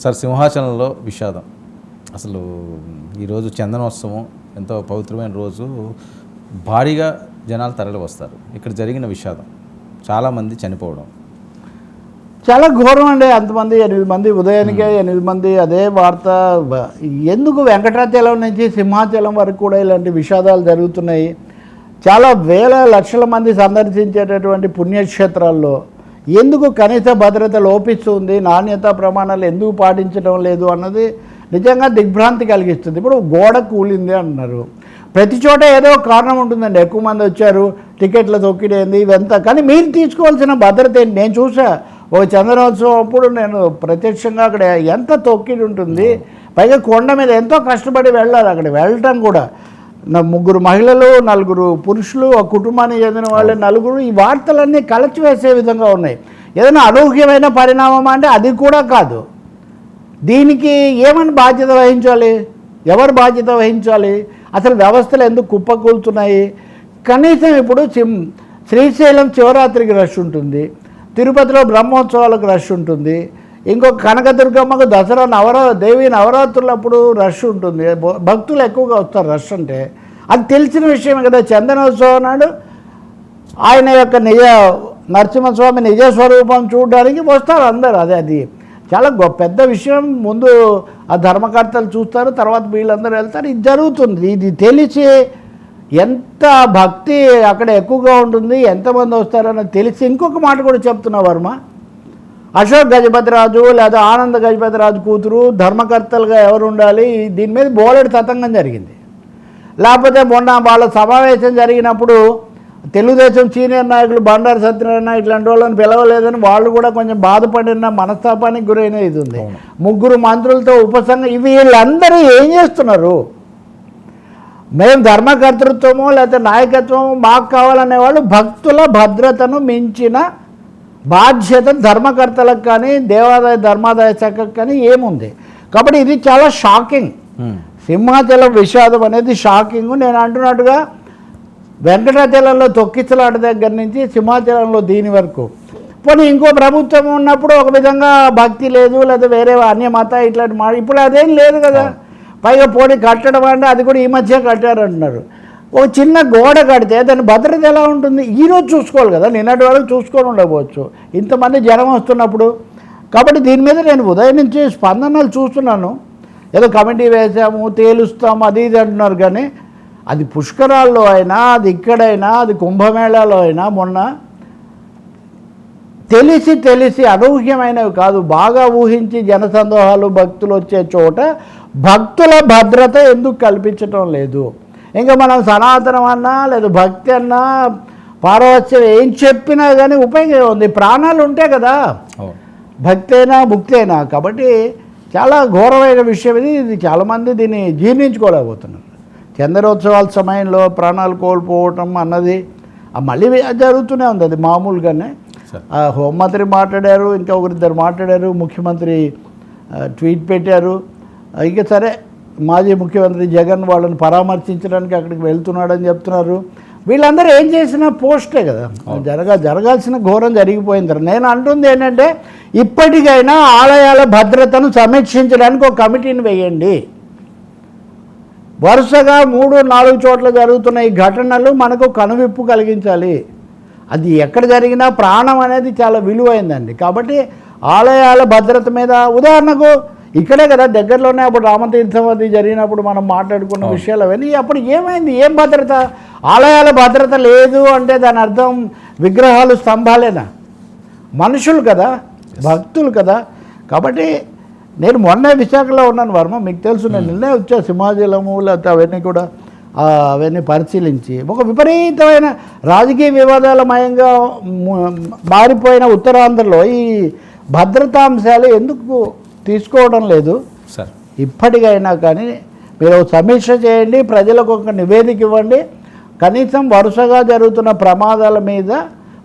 Sir, సింహాచలంలో విషాదం. అసలు ఈరోజు చందనోత్సవం, ఎంతో పవిత్రమైన రోజు. భారీగా జనాలు తరలి వస్తారు. ఇక్కడ జరిగిన విషాదం, చాలామంది చనిపోవడం చాలా ఘోరం అండి. అంతమంది 8 మంది ఉదయానికే 8 మంది. అదే వార్త. ఎందుకు వెంకటాచలం నుంచి సింహాచలం వరకు కూడా ఇలాంటి విషాదాలు జరుగుతున్నాయి? చాలా వేల లక్షల మంది సందర్శించేటటువంటి పుణ్యక్షేత్రాల్లో ఎందుకు కనీస భద్రత లోపిస్తుంది, నాణ్యతా ప్రమాణాలు ఎందుకు పాటించడం లేదు అన్నది నిజంగా దిగ్భ్రాంతి కలిగిస్తుంది. ఇప్పుడు గోడ కూలింది అంటున్నారు. ప్రతి చోట ఏదో కారణం ఉంటుందండి. ఎక్కువ మంది వచ్చారు, టికెట్ల తొక్కిడేంది, ఇదంతా. కానీ మీరు తీసుకోవాల్సిన భద్రత ఏంటి? నేను చూసా ఓ చందనోత్సవం అప్పుడు, నేను ప్రత్యక్షంగా అక్కడ ఎంత తొక్కిడి ఉంటుంది. పైగా కొండ మీద ఎంతో కష్టపడి వెళ్ళాలి. అక్కడ వెళ్ళటం కూడా 3 మహిళలు, 4 పురుషులు, ఒక కుటుంబానికి చెందిన వాళ్ళే 4. ఈ వార్తలన్నీ కలచివేసే విధంగా ఉన్నాయి. ఏదైనా అనూహ్యమైన పరిణామం అంటే అది కూడా కాదు. దీనికి ఏమని బాధ్యత వహించాలి? ఎవరు బాధ్యత వహించాలి? అసలు వ్యవస్థలు ఎందుకు కుప్పకూలుతున్నాయి? కనీసం ఇప్పుడు శ్రీశైలం శివరాత్రికి రష్ ఉంటుంది, తిరుపతిలో బ్రహ్మోత్సవాలకు రష్ ఉంటుంది, ఇంకొక కనకదుర్గమ్మకు దసరా దేవి నవరాత్రులప్పుడు రష్ ఉంటుంది. భక్తులు ఎక్కువగా వస్తారు. రష్ అంటే అది తెలిసిన విషయమే కదా. చందనోత్సవం నాడు ఆయన యొక్క నరసింహస్వామి నిజస్వరూపం చూడడానికి వస్తారు అందరూ. అది చాలా పెద్ద విషయం. ముందు ఆ ధర్మకర్తలు చూస్తారు, తర్వాత వీళ్ళందరూ వెళ్తారు. ఇది జరుగుతుంది. ఇది తెలిసి ఎంత భక్తి అక్కడ ఎక్కువగా ఉంటుంది, ఎంతమంది వస్తారని తెలిసి ఇంకొక మాట కూడా చెప్తున్నా వర్మ. అశోక్ గజపతిరాజు లేదా ఆనంద గజపతిరాజు కూతురు ధర్మకర్తలుగా ఎవరు ఉండాలి, దీని మీద బోలెడు తతంగం జరిగింది. లేకపోతే మొన్న వాళ్ళ సమావేశం జరిగినప్పుడు తెలుగుదేశం సీనియర్ నాయకులు బండారు సత్యనారాయణ ఇట్లాంటి వాళ్ళని పిలవలేదని వాళ్ళు కూడా కొంచెం బాధపడిన మనస్తాపానికి గురైన ఇది ఉంది. 3 మంత్రులతో వీళ్ళందరూ ఏం చేస్తున్నారు? మేము ధర్మకర్తృత్వమో లేకపోతే నాయకత్వమో మాకు కావాలనే వాళ్ళు భక్తుల భద్రతను మించిన బాధ్యత ధర్మకర్తలకు కానీ దేవాదాయ ధర్మాదాయ శాఖకు కానీ ఏముంది? కాబట్టి ఇది చాలా షాకింగ్. సింహాచలం విషాదం అనేది షాకింగ్. నేను అంటున్నట్టుగా వెంకటాచలంలో తొక్కిసలాట దగ్గర నుంచి సింహాచలంలో దీని వరకు. పోనీ ఇంకో ప్రభుత్వం ఉన్నప్పుడు ఒక విధంగా భక్తి లేదు, లేదా వేరే అన్యమత ఇట్లాంటి ఇప్పుడు అదేం లేదు కదా. పైగా పోనీ కట్టడం అంటే అది కూడా ఈ మధ్య కట్టారంటున్నారు. ఒక చిన్న గోడ కడితే దాని భద్రత ఎలా ఉంటుంది? ఈరోజు చూసుకోవాలి కదా, నిన్నటి వరకు చూసుకొని ఉండకపోవచ్చు ఇంతమంది జనం వస్తున్నప్పుడు. కాబట్టి దీని మీద నేను ఉదయం నుంచి స్పందనలు చూస్తున్నాను. ఏదో కమిటీ వేసాము, తేలుస్తాము, అది ఇది అంటున్నారు. కానీ అది పుష్కరాల్లో అయినా, అది ఇక్కడైనా, అది కుంభమేళాలో అయినా మొన్న తెలిసి అనూహ్యమైనవి కాదు, బాగా ఊహించి జనసందోహాలు భక్తులు వచ్చే చోట భక్తుల భద్రత ఎందుకు కల్పించటం లేదు? ఇంకా మనం సనాతనం అన్నా లేదా భక్తి అన్నా పారవత్యం ఏం చెప్పినా కానీ ఉపయోగం ఉంది. ప్రాణాలు ఉంటే కదా భక్తి అయినా ముక్తి అయినా. కాబట్టి చాలా ఘోరమైన విషయం ఇది చాలామంది దీన్ని జీర్ణించుకోలేకపోతున్నారు. చందనోత్సవాల సమయంలో ప్రాణాలు కోల్పోవటం అన్నది మళ్ళీ జరుగుతూనే ఉంది. అది మామూలుగానే. హోంమంత్రి మాట్లాడారు, ఇంకా 1-2 మాట్లాడారు, ముఖ్యమంత్రి ట్వీట్ పెట్టారు. ఇంకా సరే, మాజీ ముఖ్యమంత్రి జగన్ వాళ్ళని పరామర్శించడానికి అక్కడికి వెళ్తున్నాడని చెప్తున్నారు. వీళ్ళందరూ ఏం చేసినా పోస్టే కదా. జరగాల్సిన ఘోరం జరిగిపోయింది. నేను అంటుంది ఏంటంటే, ఇప్పటికైనా ఆలయాల భద్రతను సమీక్షించడానికి ఒక కమిటీని వేయండి. వరుసగా 3-4 చోట్ల జరుగుతున్న ఈ ఘటనలు మనకు కనువిప్పు కలిగించాలి. అది ఎక్కడ జరిగినా ప్రాణం అనేది చాలా విలువైందండి. కాబట్టి ఆలయాల భద్రత మీద, ఉదాహరణకు ఇక్కడే కదా దగ్గరలోనే అప్పుడు రామతీర్థం అది జరిగినప్పుడు మనం మాట్లాడుకున్న విషయాలు అవన్నీ. అప్పుడు ఏమైంది? ఏం భద్రత? ఆలయాల భద్రత లేదు అంటే దాని అర్థం విగ్రహాలు స్తంభాలేనా? మనుషులు కదా, భక్తులు కదా. కాబట్టి నేను మొన్న విశాఖలో ఉన్నాను వర్మ, మీకు తెలుసు. నేను నిన్నే వచ్చా సింహాచలము లేకపోతే అవన్నీ కూడా అవన్నీ పరిశీలించి. ఒక విపరీతమైన రాజకీయ వివాదాలమయంగా మారిపోయిన ఉత్తరాంధ్రలో ఈ భద్రతాంశాలు ఎందుకు తీసుకోవడం లేదు? సార్, ఇప్పటికైనా కానీ మీరు సమీక్ష చేయండి, ప్రజలకు ఒక నివేదిక ఇవ్వండి. కనీసం వరుసగా జరుగుతున్న ప్రమాదాల మీద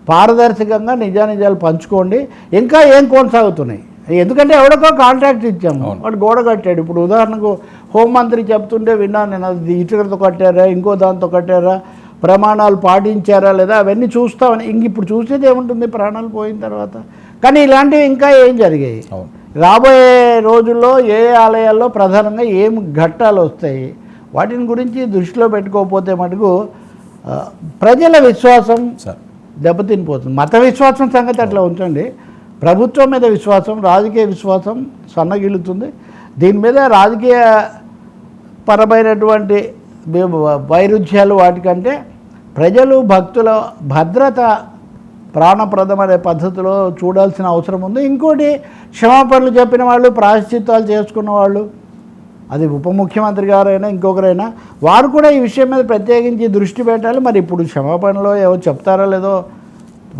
పారదర్శకంగా నిజానిజాలు పంచుకోండి. ఇంకా ఏం కొనసాగుతున్నాయి? ఎందుకంటే ఎవరికో కాంట్రాక్ట్ ఇచ్చాము, వాడు గోడ కట్టాడు. ఇప్పుడు ఉదాహరణకు హోంమంత్రి చెప్తుంటే విన్నాను నేను, అది ఇటుకలతో కట్టారా, ఇంకో దాంతో కట్టారా, ప్రమాణాలు పాటించారా లేదా, అవన్నీ చూస్తామని. ఇంక ఇప్పుడు చూసేది ఏముంటుంది ప్రాణాలు పోయిన తర్వాత? కానీ ఇలాంటివి ఇంకా ఏం జరిగాయి? అవును. రాబోయే రోజుల్లో ఏ ఆలయాల్లో ప్రధానంగా ఏం ఘట్టాలు వస్తాయి, వాటిని గురించి దృష్టిలో పెట్టుకోకపోతే మటుకు ప్రజల విశ్వాసం సార్ దెబ్బతినిపోతుంది. మత విశ్వాసం సంగతి అట్లా ఉంచండి, ప్రభుత్వం మీద విశ్వాసం, రాజకీయ విశ్వాసం సన్నగిల్లుతుంది. దీని మీద రాజకీయ పరమైనటువంటి వైరుధ్యాలు వాటికంటే ప్రజలు భక్తుల భద్రత ప్రాణప్రదమనే పద్ధతిలో చూడాల్సిన అవసరం ఉంది. ఇంకోటి, క్షమాపణలు చెప్పిన వాళ్ళు, ప్రాయశ్చిత్తాలు చేసుకున్న వాళ్ళు, అది ఉప ముఖ్యమంత్రి గారైనా ఇంకొకరైనా, వారు కూడా ఈ విషయం మీద ప్రత్యేకించి దృష్టి పెట్టాలి. మరి ఇప్పుడు క్షమాపణలో ఏవో చెప్తారో లేదో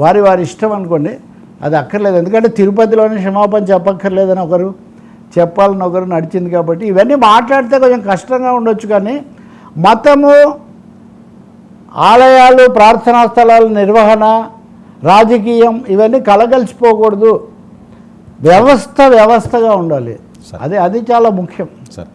వారి ఇష్టం అనుకోండి, అది అక్కర్లేదు. ఎందుకంటే తిరుపతిలోనే క్షమాపణ చెప్పక్కర్లేదని ఒకరు, చెప్పాలని ఒకరు నడిచింది. కాబట్టి ఇవన్నీ మాట్లాడితే కొంచెం కష్టంగా ఉండొచ్చు, కానీ మతము, ఆలయాలు, ప్రార్థనా స్థలాల నిర్వహణ, రాజకీయం ఇవన్నీ కలగలిసిపోకూడదు. వ్యవస్థగా ఉండాలి. అది చాలా ముఖ్యం. సార్